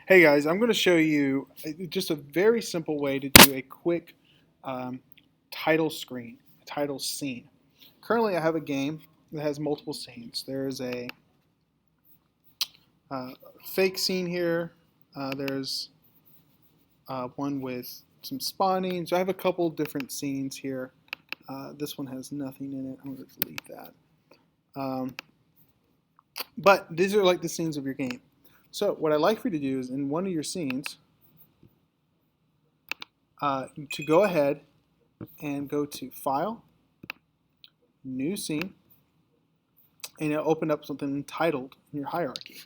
Hey guys, I'm going to show you just a very simple way to do a quick um, title screen, a title scene. Currently I have a game that has multiple scenes. There's a uh, fake scene here. There's one with some spawning. So I have a couple different scenes here. This one has nothing in it. I'm going to delete that. But these are like the scenes of your game. So what I'd like for you to do is in one of your scenes, to go ahead and go to File, New Scene, and it'll open up something entitled in your hierarchy.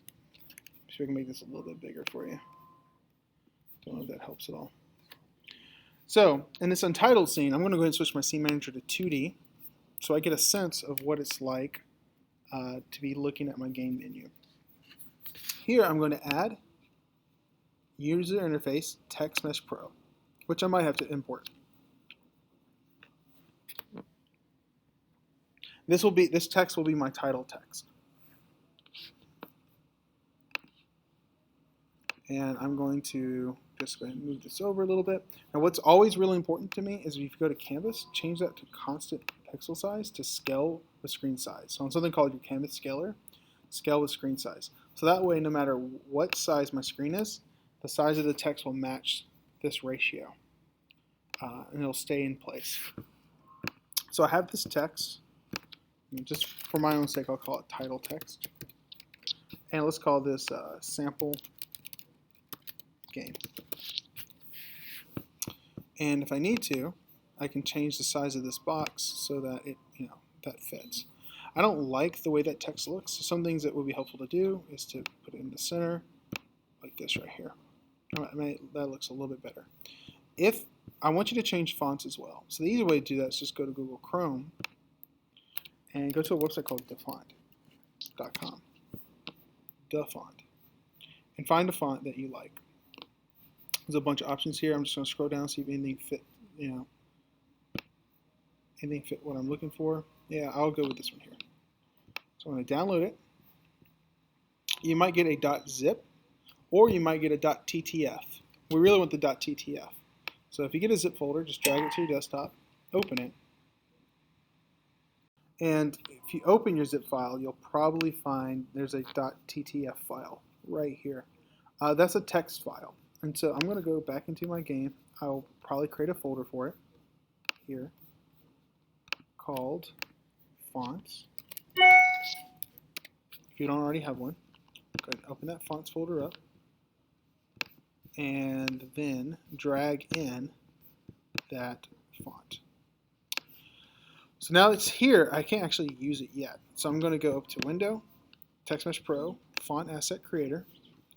So I can make this a little bit bigger for you. Don't know if that helps at all. So in this untitled scene, I'm going to go ahead and switch my scene manager to 2D so I get a sense of what it's like to be looking at my game menu. Here I'm going to add User Interface Text Mesh Pro, which I might have to import. This text will be my title text. And I'm going to just go ahead and move this over a little bit. Now what's always really important to me is if you go to Canvas, change that to constant pixel size to scale with screen size. So on something called your Canvas scaler, scale with screen size. So that way no matter what size my screen is, the size of the text will match this ratio. And it'll stay in place. So I have this text. Just for my own sake, I'll call it title text. And let's call this sample game. And if I need to, I can change the size of this box so that that fits. I don't like the way that text looks. So some things that would be helpful to do is to put it in the center, like this right here. That looks a little bit better. If I want you to change fonts as well. So the easy way to do that is just go to Google Chrome and go to a website called dafont.com. Dafont. And find a font that you like. There's a bunch of options here. I'm just going to scroll down, see if anything fit, anything fit what I'm looking for. Yeah, I'll go with this one here. So I'm going to download it. You might get a .zip, or you might get a .ttf. We really want the .ttf. So if you get a zip folder, just drag it to your desktop, open it. And if you open your zip file, you'll probably find there's a .ttf file right here. That's a text file. And so I'm going to go back into my game. I'll probably create a folder for it here called fonts. If you don't already have one, go ahead and open that fonts folder up and then drag in that font. So now it's here, I can't actually use it yet. So I'm going to go up to Window, Text Mesh Pro, Font Asset Creator,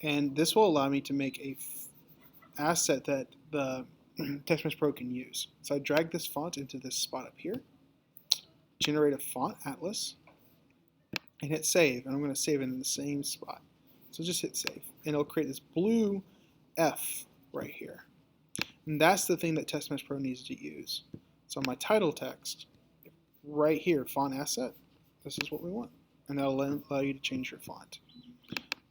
and this will allow me to make a asset that the Text Mesh Pro can use. So I drag this font into this spot up here, generate a font atlas, and hit save. And I'm going to save it in the same spot. So just hit save. And it'll create this blue F right here. And that's the thing that Text Mesh Pro needs to use. So my title text, right here, font asset, this is what we want. And that'll allow you to change your font.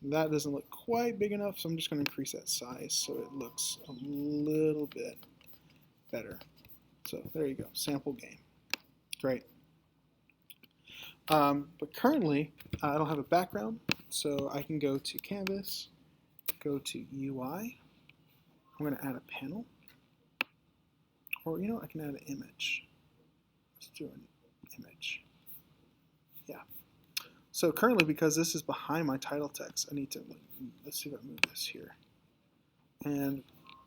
That doesn't look quite big enough, so I'm just going to increase that size so it looks a little bit better. So there you go, sample game. Great. But currently, I don't have a background, so I can go to Canvas, go to UI. I'm going to add a panel. Or, I can add an image. Let's do an image. Yeah. So currently, because this is behind my title text, I need to, let's see if I move this here. And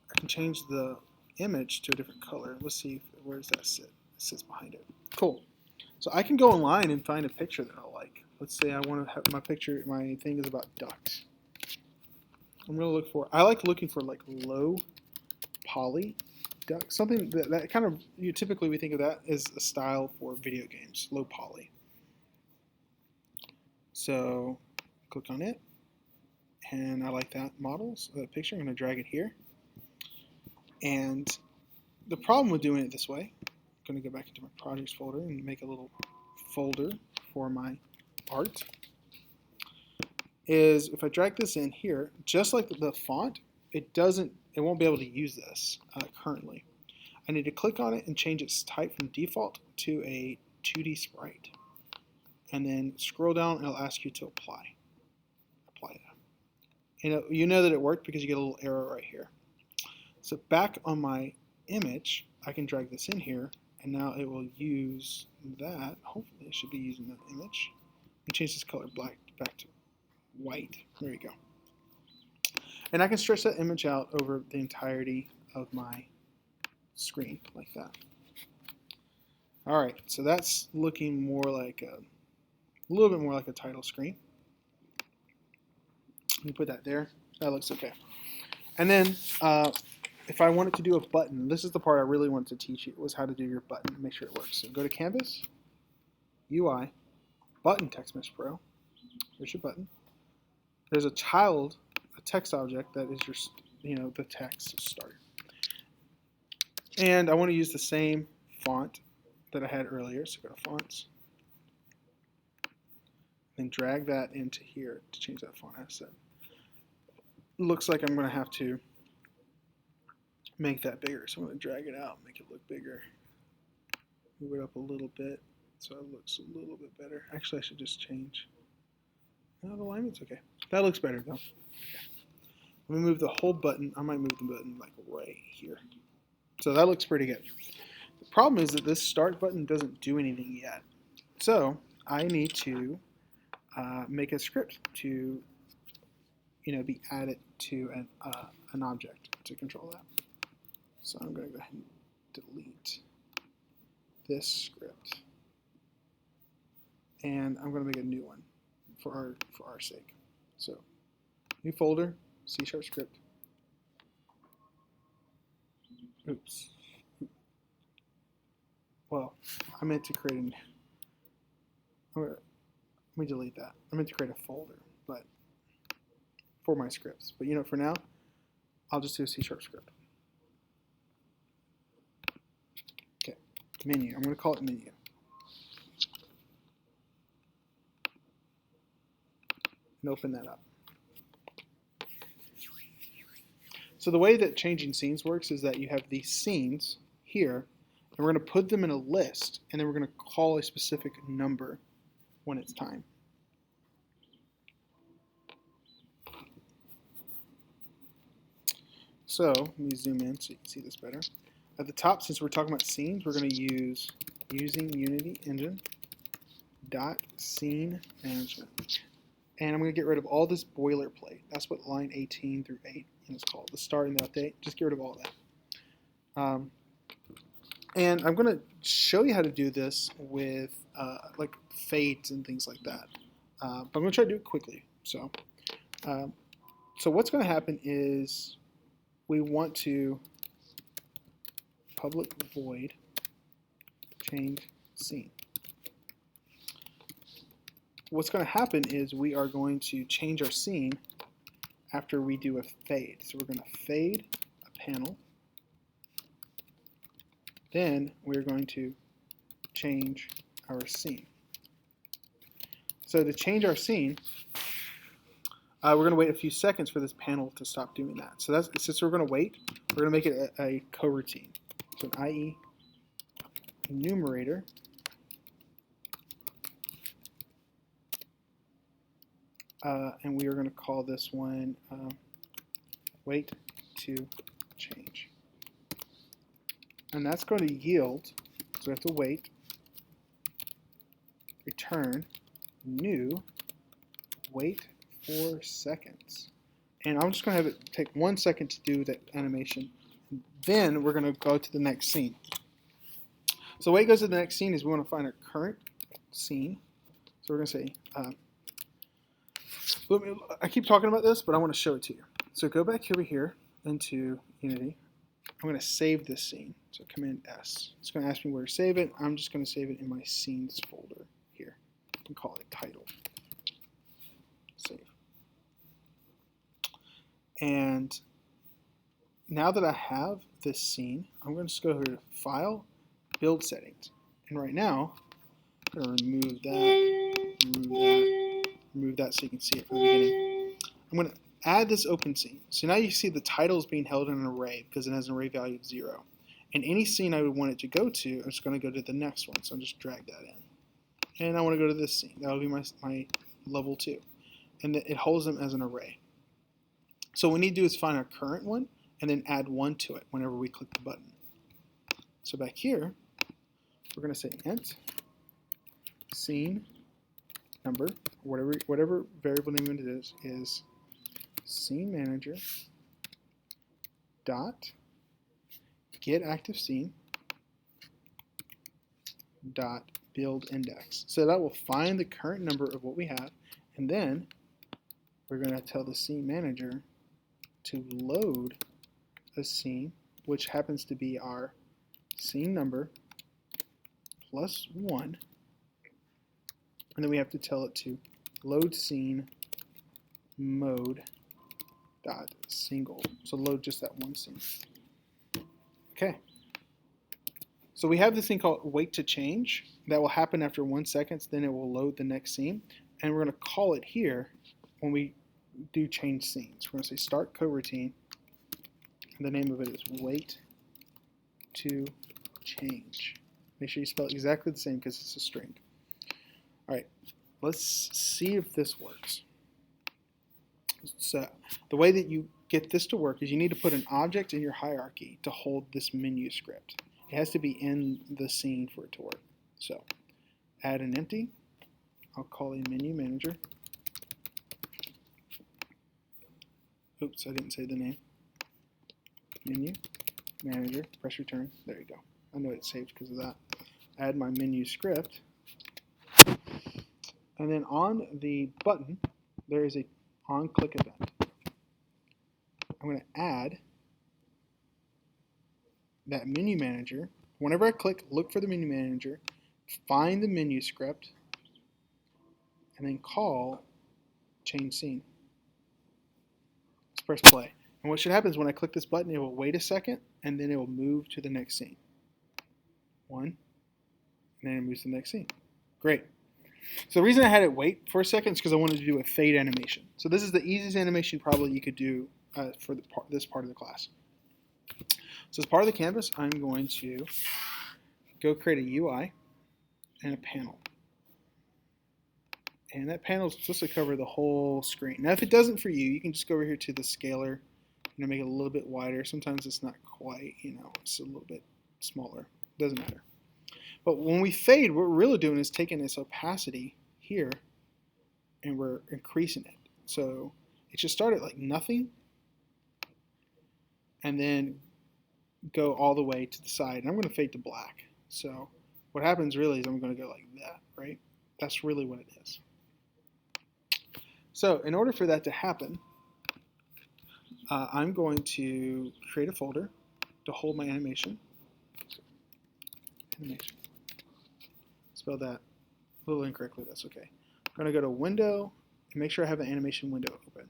I can change the image to a different color. Let's see, where does that sit? It sits behind it. Cool. So I can go online and find a picture that I like. Let's say I want to have my thing is about ducks. I'm going to look for, I like looking for like low poly ducks. Something that kind of, typically we think of that as a style for video games, low poly. So click on it, and I like that model, so that picture. I'm going to drag it here. And the problem with doing it this way, I'm going to go back into my projects folder and make a little folder for my art, is if I drag this in here, just like the font, it won't be able to use this currently. I need to click on it and change its type from default to a 2D sprite. And then scroll down and it'll ask you to apply that. You know that it worked because you get a little arrow right here. So back on my image, I can drag this in here, and now it will use that. Hopefully it should be using that image. And change this color back to white. There you go. And I can stretch that image out over the entirety of my screen like that. All right, so that's looking more like a little bit more like a title screen. Let me put that there. That looks okay. And then if I wanted to do a button, this is the part I really wanted to teach you, was how to do your button and make sure it works. So go to Canvas, UI, Button Text Mesh Pro. Here's your button. There's a text object that is your, the text start. And I want to use the same font that I had earlier. So go to Fonts. And drag that into here to change that font asset. Looks like I'm going to have to make that bigger. So I'm going to drag it out, make it look bigger. Move it up a little bit so it looks a little bit better. Actually, I should just change. No, the alignment's okay. That looks better though. Okay. Let me move the whole button. I might move the button like right here. So that looks pretty good. The problem is that this start button doesn't do anything yet. So I need to make a script to be added to an object to control that. So I'm going to go ahead and delete this script, and I'm going to make a new one for our sake. So new folder, C# script. Oops. Well, I meant to create let me delete that. I meant to create a folder, but for my scripts. But for now, I'll just do a C# script. Okay, menu. I'm going to call it menu. And open that up. So the way that changing scenes works is that you have these scenes here, and we're going to put them in a list, and then we're going to call a specific number when it's time. So let me zoom in so you can see this better. At the top, since we're talking about scenes, we're going to use using Unity Engine .scene management. And I'm going to get rid of all this boilerplate. That's what line 18 through 8 is called, the start and the update. Just get rid of all that. And I'm going to show you how to do this with like fades and things like that. But I'm going to try to do it quickly. So what's going to happen is we want to public void change scene. What's going to happen is we are going to change our scene after we do a fade. So we're going to fade a panel. Then we're going to change our scene. So to change our scene, we're going to wait a few seconds for this panel to stop doing that. So since we're going to wait, we're going to make it a coroutine. So an IE enumerator and we are going to call this one wait to change. And that's going to yield, so we have to wait, return new, wait 4 seconds. And I'm just going to have it take 1 second to do that animation. Then we're going to go to the next scene. So the way it goes to the next scene is we want to find our current scene. So we're going to say, I keep talking about this, but I want to show it to you. So go back over here into Unity. I'm going to save this scene. So Command S. It's going to ask me where to save it. I'm just going to save it in my scenes folder here. And call it title. Save. And now that I have this scene, I'm going to just go here to File, Build Settings. And right now, I'm going to remove that, remove that so you can see it from the beginning. I'm going to add this open scene. So now you see the title is being held in an array because it has an array value of 0. And any scene I would want it to go to, I'm just going to go to the next one. So I'll just drag that in. And I want to go to this scene. That will be my level 2. And it holds them as an array. So what we need to do is find our current one and then add 1 to it whenever we click the button. So back here, we're going to say int scene number, whatever variable name it is scene manager dot get active scene dot build index. So that will find the current number of what we have, and then we're going to tell the scene manager to load a scene, which happens to be our scene number plus 1, and then we have to tell it to load scene mode dot single. So load just that one scene. Okay. So we have this thing called wait to change that will happen after 1 second. Then it will load the next scene, and we're going to call it here when we do change scenes. We're going to say start coroutine, and the name of it is wait to change. Make sure you spell it exactly the same because it's a string. All right, let's see if this works. So the way that you get this to work is you need to put an object in your hierarchy to hold this menu script. It has to be in the scene for it to work. So add an empty. I'll call a menu manager. Oops, I didn't say the name. Menu manager, press return. There you go. I know it's saved because of that. Add my menu script. And then on the button, there is a on-click event. I'm going to add that menu manager. Whenever I click, look for the menu manager, find the menu script, and then call change scene. Let's press play. And what should happen is when I click this button, it will wait a second, and then it will move to the next scene. 1, and then it moves to the next scene. Great. So the reason I had it wait for a second is because I wanted to do a fade animation. So this is the easiest animation probably you could do for this part of the class. So as part of the canvas, I'm going to go create a UI and a panel. And that panel is supposed to cover the whole screen. Now if it doesn't for you, you can just go over here to the scaler, make it a little bit wider. Sometimes it's not quite, it's a little bit smaller. Doesn't matter. But when we fade, what we're really doing is taking this opacity here and we're increasing it. So it should start at like nothing and then go all the way to the side. And I'm going to fade to black. So what happens really is I'm going to go like that, right? That's really what it is. So in order for that to happen, I'm going to create a folder to hold my animation. Spelled that a little incorrectly, that's okay. I'm going to go to Window and make sure I have the animation window open.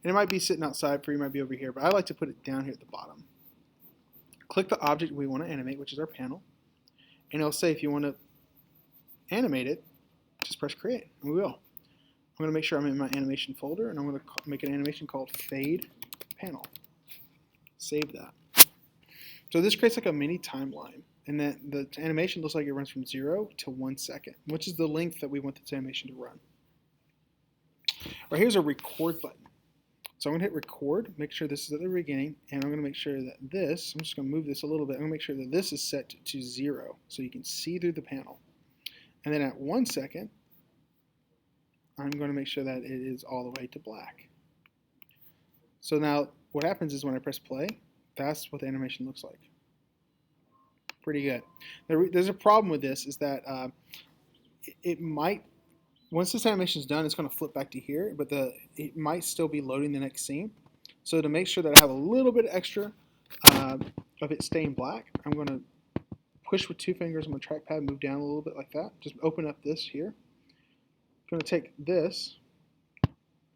And it might be sitting outside for you, might be over here, but I like to put it down here at the bottom. Click the object we want to animate, which is our panel, and it'll say if you want to animate it, just press create, and we will. I'm going to make sure I'm in my animation folder, and I'm going to make an animation called Fade Panel. Save that. So this creates like a mini timeline. And then the animation looks like it runs from 0 to 1 second, which is the length that we want this animation to run. Right, here's a record button. So I'm going to hit record, make sure this is at the beginning, and I'm going to make sure that this, I'm just going to move this a little bit, I'm going to make sure that this is set to 0 so you can see through the panel. And then at 1 second, I'm going to make sure that it is all the way to black. So now what happens is when I press play, that's what the animation looks like. Pretty good. There's a problem with this is that it might, once this animation is done, it's going to flip back to here, but it might still be loading the next scene. So to make sure that I have a little bit extra of it staying black, I'm going to push with 2 fingers on my trackpad, move down a little bit like that. Just open up this here. I'm going to take this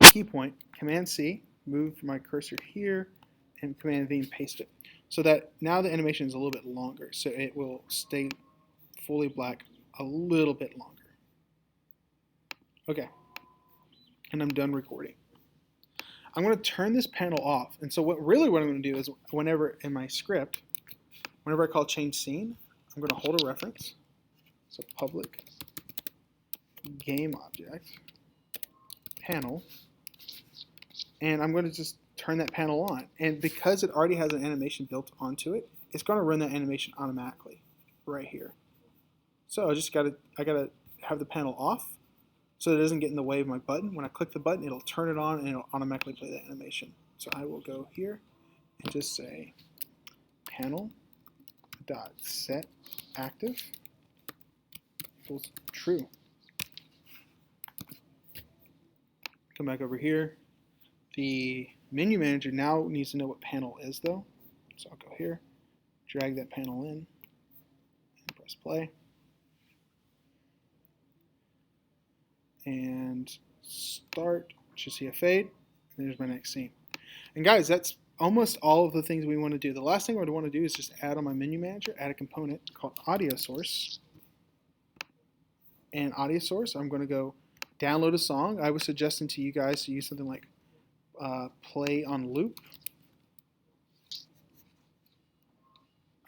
key point, Command C, move my cursor here, and Command V and paste it. So that now the animation is a little bit longer, so it will stay fully black a little bit longer. Okay, and I'm done recording. I'm going to turn this panel off. And so what I'm going to do is whenever in my script, whenever I call change scene, I'm going to hold a reference. So public game object panel, and I'm going to just turn that panel on. And because it already has an animation built onto it, it's going to run that animation automatically right here. So I gotta have the panel off so that it doesn't get in the way of my button. When I click the button, it'll turn it on and it'll automatically play that animation. So I will go here and just say panel dot set active equals true. Come back over here. The menu manager now needs to know what panel is though. So I'll go here, drag that panel in, and press play. And start, should see a fade, and there's my next scene. And guys, that's almost all of the things we want to do. The last thing I would want to do is just add on my menu manager, add a component called audio source. And audio source, I'm going to go download a song. I was suggesting to you guys to use something like play on loop.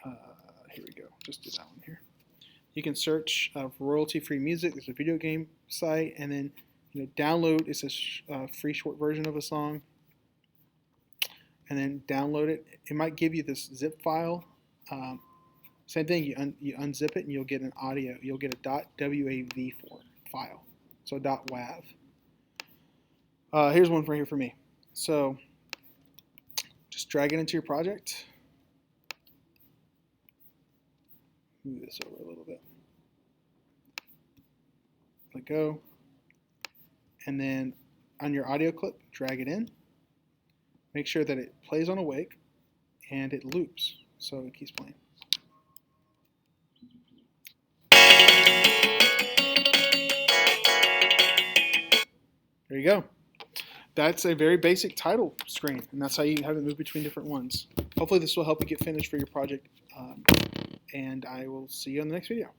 Here we go, just do that one here. You can search royalty-free music. There's a video game site, and then download. It's a free short version of a song, and then download it. It might give you this zip file. Same thing. You unzip it, and you'll get an audio. You'll get a .wav file. So .wav. Here's one for here for me. So just drag it into your project. Move this over a little bit. Let go. And then on your audio clip, drag it in. Make sure that it plays on awake and it loops so it keeps playing. There you go. That's a very basic title screen, and that's how you have it move between different ones. Hopefully this will help you get finished for your project, and I will see you on the next video.